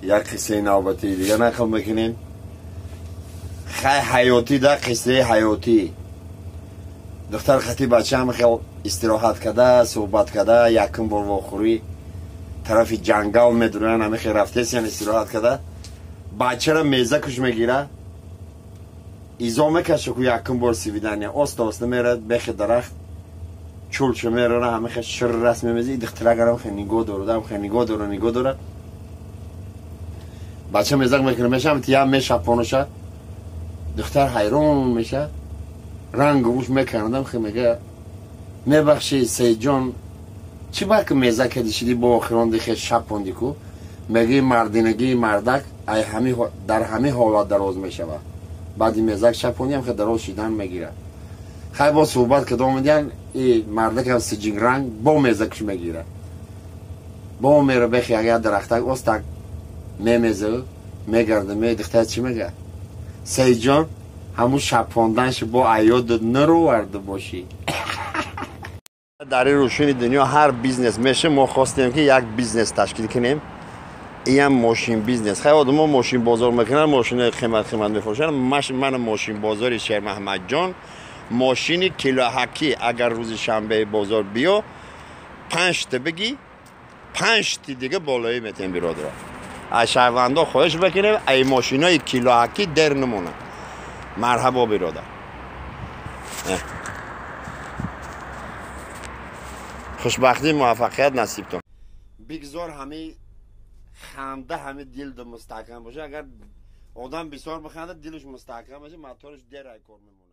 یک قصه نوبتی دیگه نقل میکنیم. خیلی حیاتی ده قصه حیاتی. دختر خطی بچه هم خیلی استراحت کرده صحبت کرده یکم بار واخوری طرف جنگل میدونن همه خیلی رفته سین استراحت کرده بچه را میزه کش میگیره ایزا میکشه که یکم بار سیویدن یا آسته میره بخی درخت چولچه میره همه خیلی شر رسم میزه این دختر اگرم خیلی نگاه داره خیلی نگاه داره بچه میزه میکنه میشه هم تیه میشه پانوشه دختر حیران میشه رنگ روش میکنه خیلی میگه میبخشی سید جان چی باید که میزه کدی شدی با آخران دیگه شب پوندی کو میگه مردینگی مردک در همه حالات دراز میشه بعدی میزه شب پوندی هم که دراز شدن میگیره خیلی با صحبت که دوم میدین این مردک هم سجینگ رنگ با میزه کش میگیره با میره بخی اگر درختک استک میمیزه میگرده میدخته چی میگه سید جان همون شب پوندنش با عیاد نرو ورده باشی. در روشن دنیا هر بیزنس میشه ما خواستیم که یک بیزنس تشکیل کنیم این هم ماشین بیزنس خیلی آدم ها ماشین بازار میکنن ماشین قیمت میفروشن من ماشین بازاری شهر محمد جان ماشین کیلو حکی اگر روز شنبه بازار بیا 5 تا بگی 5 تا دیگه بالایی میتیم برادر از شهروندا خواهش بکنیم ای ماشین های کیلو حکی در نمونه مرحبا برادر خوشبختی موفقیت نصیب کن بگذار همه خنده همه دل مستحکم باشه اگر آدم بسیار بخنده دلش مستحکم باشه مطورش در کار میمونه